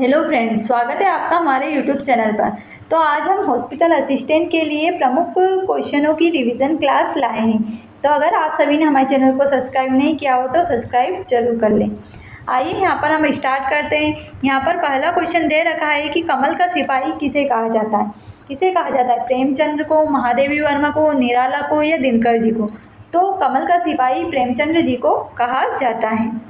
Hello friends, स्वागत है आपका हमारे यूट्यूब चैनल पर। तो आज हम हॉस्पिटल असिस्टेंट के लिए प्रमुख क्वेश्चनों की रिवीजन क्लास लाए हैं। तो अगर आप सभी ने हमारे चैनल को सब्सक्राइब नहीं किया हो तो सब्सक्राइब जरूर कर लें। आइए यहाँ पर हम स्टार्ट करते हैं। यहाँ पर पहला क्वेश्चन दे रखा है कि कमल का सिपाही किसे कहा जाता है। किसे कहा जाता है? प्रेमचंद्र को, महादेवी वर्मा को, निराला को या दिनकर जी को। तो कमल का सिपाही प्रेमचंद्र जी को कहा जाता है।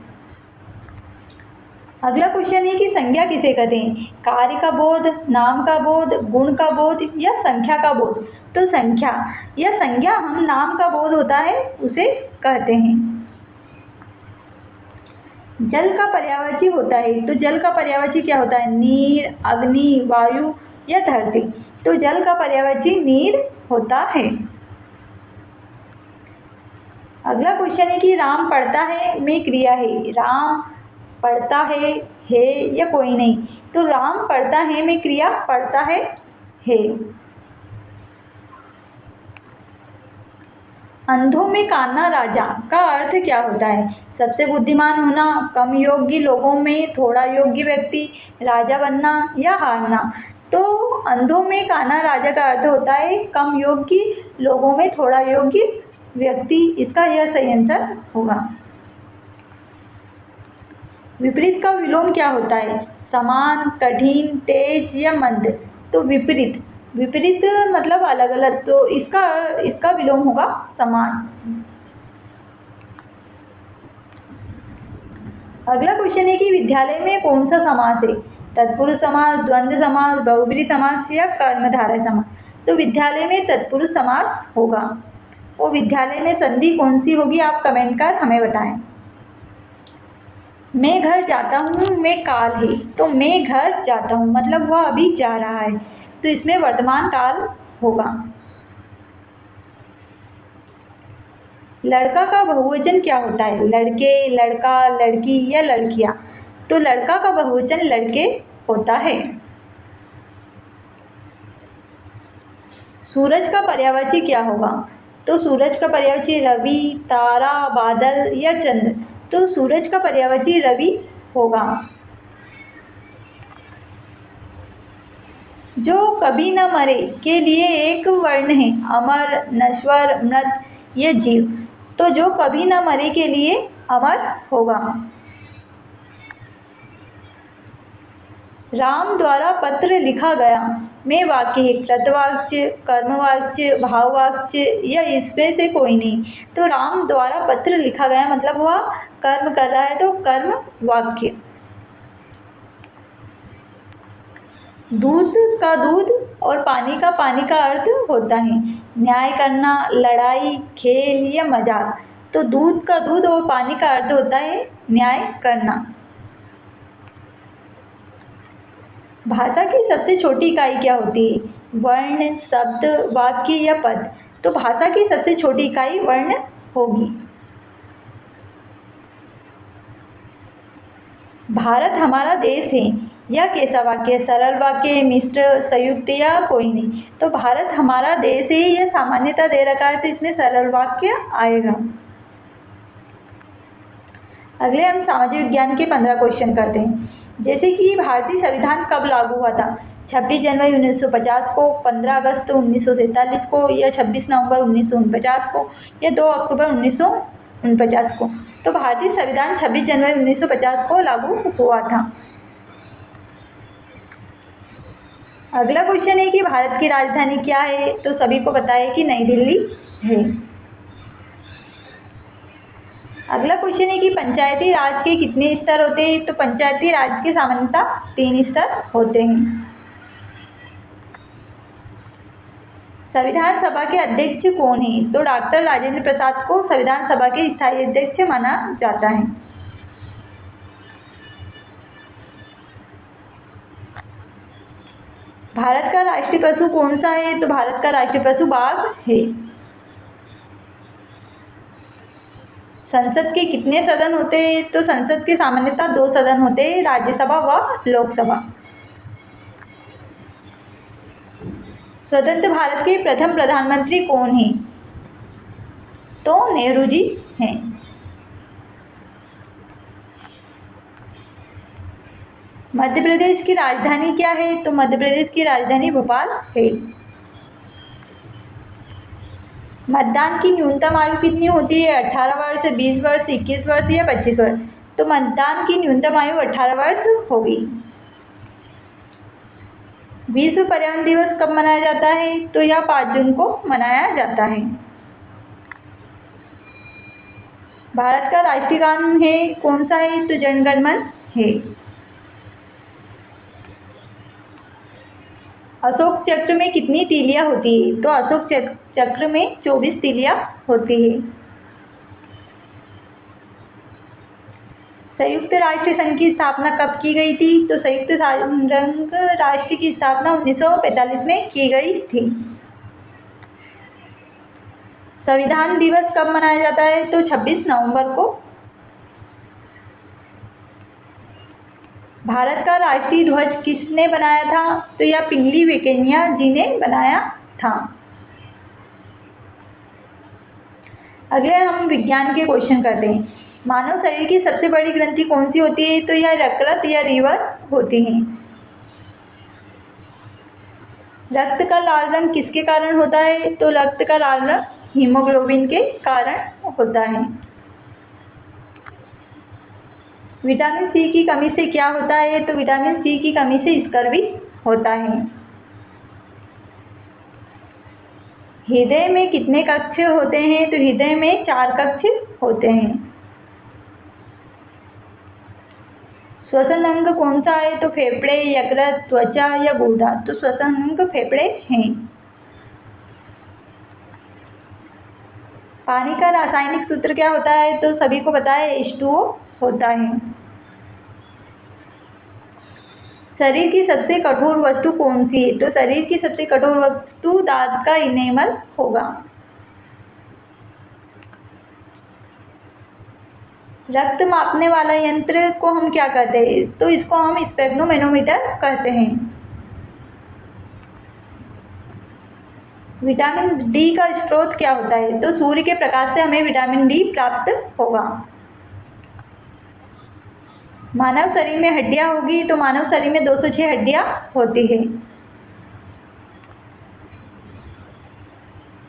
अगला क्वेश्चन है कि संज्ञा किसे कहते हैं? कार्य का बोध, नाम का बोध, गुण का बोध या संख्या का बोध। तो संख्या या संज्ञा हम नाम का बोध होता है उसे कहते हैं। जल का पर्यायवाची होता है, तो जल का पर्यायवाची क्या होता है? नीर, अग्नि, वायु या धरती। तो जल का पर्यायवाची नीर होता है। अगला क्वेश्चन है कि राम पढ़ता है में क्रिया है। राम पढ़ता है या कोई नहीं। तो राम पढ़ता है में क्रिया पढ़ता है। अंधों में कान्हा राजा का अर्थ क्या होता है? सबसे बुद्धिमान होना, कम योग्य लोगों में थोड़ा योग्य व्यक्ति, राजा बनना या हारना। तो अंधों में कान्हा राजा का अर्थ होता है कम योग्य लोगों में थोड़ा योग्य व्यक्ति। इसका यह सही आंसर होगा। विपरीत का विलोम क्या होता है? समान, कठिन, तेज या मंद। तो विपरीत मतलब अलग अलग, तो इसका विलोम होगा समान। अगला क्वेश्चन है कि विद्यालय में कौन सा समास है? तत्पुरुष समास, द्वंद्व समास, बहुब्रीहि समास या कर्मधारय समास। तो विद्यालय में तत्पुरुष समास होगा। वो विद्यालय में संधि कौन सी होगी आप कमेंट कर हमें बताएं। मैं घर जाता हूँ में काल है, तो मैं घर जाता हूँ मतलब वह अभी जा रहा है, तो इसमें वर्तमान काल होगा। लड़का का बहुवचन क्या होता है? लड़के, लड़का, लड़की या लड़कियाँ। तो लड़का का बहुवचन लड़के होता है। सूरज का पर्यायवाची क्या होगा? तो सूरज का पर्यायवाची रवि, तारा, बादल या चंद्र। तो सूरज का पर्यायवाची रवि होगा। जो कभी न मरे के लिए एक वर्ण है, अमर, नश्वर, मृत या जीव। तो जो कभी न मरे के लिए अमर होगा। राम द्वारा पत्र लिखा गया में वाक्य है कृतवाच्य, कर्मवाच्य, भाववाच्य या इसमें से कोई नहीं। तो राम द्वारा पत्र लिखा गया मतलब वह कर्म कर रहा है, तो कर्म वाक्य। दूध का दूध और पानी का अर्थ होता है न्याय करना, लड़ाई, खेल या मजाक। तो दूध का दूध और पानी का अर्थ होता है न्याय करना। भाषा की सबसे छोटी इकाई क्या होती है? वर्ण, शब्द, वाक्य या पद। तो भाषा की सबसे छोटी इकाई वर्ण होगी। भारत हमारा देश है यह कैसा वाक्य? सरल वाक्य, मिश्र, संयुक्त या कोई नहीं। तो भारत हमारा देश है यह सामान्यता दे रखा है, तो इसमें सरल वाक्य आएगा। अगले हम सामाजिक विज्ञान के 15 क्वेश्चन करते हैं। जैसे कि भारतीय संविधान कब लागू हुआ था? 26 जनवरी 1950 को, 15 अगस्त 1947 को या 26 नवंबर 1949 को या 2 अक्टूबर 1949 को। तो भारतीय संविधान 26 जनवरी 1950 को लागू हुआ था। अगला क्वेश्चन है कि भारत की राजधानी क्या है? तो सभी को पता है कि नई दिल्ली है। अगला क्वेश्चन है कि पंचायती राज के कितने स्तर होते हैं? तो पंचायती राज के सामान्यतः 3 स्तर होते हैं। संविधान सभा के अध्यक्ष कौन है? तो डॉक्टर राजेंद्र प्रसाद को संविधान सभा के स्थायी अध्यक्ष माना जाता है। भारत का राष्ट्रीय पशु कौन सा है? तो भारत का राष्ट्रीय पशु बाघ है। संसद के कितने सदन होते हैं? तो संसद के सामान्यतः 2 सदन होते हैं, राज्यसभा व लोकसभा। स्वतंत्र भारत के प्रथम प्रधानमंत्री कौन है? तो नेहरू जी हैं। मध्य प्रदेश की राजधानी क्या है? तो मध्य प्रदेश की राजधानी भोपाल है। मतदान की न्यूनतम आयु कितनी होती है? 18 वर्ष, 20 वर्ष, 21 वर्ष या 25 वर्ष? तो मतदान की न्यूनतम आयु 18 वर्ष होगी। विश्व पर्यावरण दिवस कब मनाया जाता है? तो यह 5 जून को मनाया जाता है। भारत का राष्ट्रीय गान है कौन सा है? तो जन गण मन है। अशोक चक्र में कितनी तीलियां होती है? तो अशोक चक्र में 24 तीलियां होती है। संयुक्त राष्ट्र संघ की स्थापना कब की गई थी? तो संयुक्त राष्ट्र की स्थापना 1945 में की गई थी। संविधान दिवस कब मनाया जाता है? तो 26 नवंबर को। भारत का राष्ट्रीय ध्वज किसने बनाया था? तो यह पिंगली वेंकैया जी ने बनाया था। अगले हम विज्ञान के क्वेश्चन करते हैं। मानव शरीर की सबसे बड़ी ग्रंथि कौन सी होती है? तो यह यकृत या लीवर होती है। रक्त का लाल रंग किसके कारण होता है? तो रक्त का लाल रंग हीमोग्लोबिन के कारण होता है। विटामिन सी की कमी से क्या होता है? तो विटामिन सी की कमी से स्कर्वी होता है। हृदय में कितने कक्ष होते हैं? तो हृदय में 4 कक्ष होते हैं। श्वसन अंग कौन सा है? तो फेफड़े, यकृत, त्वचा या गुर्दा? तो श्वसन अंग फेफड़े हैं। पानी का रासायनिक सूत्र क्या होता है? तो सभी को पता है H2O होता है। शरीर की सबसे कठोर वस्तु कौन सी है? तो शरीर की सबसे कठोर वस्तु दांत का इनेमल होगा। रक्त मापने वाला यंत्र को हम क्या कहते हैं? तो इसको हम स्पेग्नोमेनोमीटर कहते हैं। विटामिन डी का स्रोत क्या होता है? तो सूर्य के प्रकाश से हमें विटामिन डी प्राप्त होगा। मानव शरीर में हड्डियां होगी तो मानव शरीर में 206 हड्डियां होती है।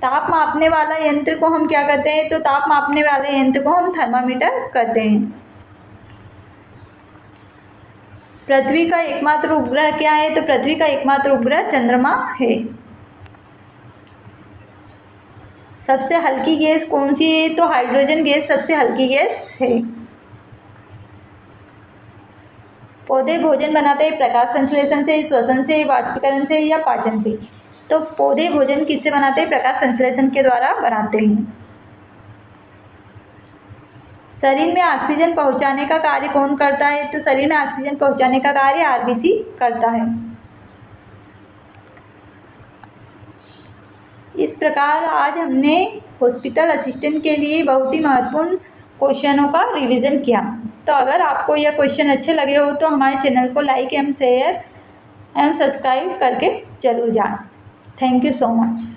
ताप मापने वाला यंत्र को हम क्या कहते हैं? तो ताप मापने वाले यंत्र को हम थर्मामीटर कहते हैं। पृथ्वी का एकमात्र उपग्रह क्या है? तो पृथ्वी का एकमात्र उपग्रह चंद्रमा है। सबसे हल्की गैस कौन सी है? तो हाइड्रोजन गैस सबसे हल्की गैस है। पौधे भोजन बनाते हैं प्रकाश संश्लेषण से, श्वसन से, वाष्पीकरण से या पाचन से? तो पौधे भोजन किससे बनाते हैं? प्रकाश संश्लेषण के द्वारा बनाते हैं। शरीर में ऑक्सीजन पहुंचाने का कार्य कौन करता है? तो शरीर में ऑक्सीजन पहुंचाने का कार्य आरबीसी करता है। इस प्रकार आज हमने हॉस्पिटल असिस्टेंट के लिए बहुत ही महत्वपूर्ण क्वेश्चनों का रिवीजन किया। तो अगर आपको यह क्वेश्चन अच्छे लगे हो तो हमारे चैनल को like and share and subscribe करके जरूर जाएं। Thank you so much.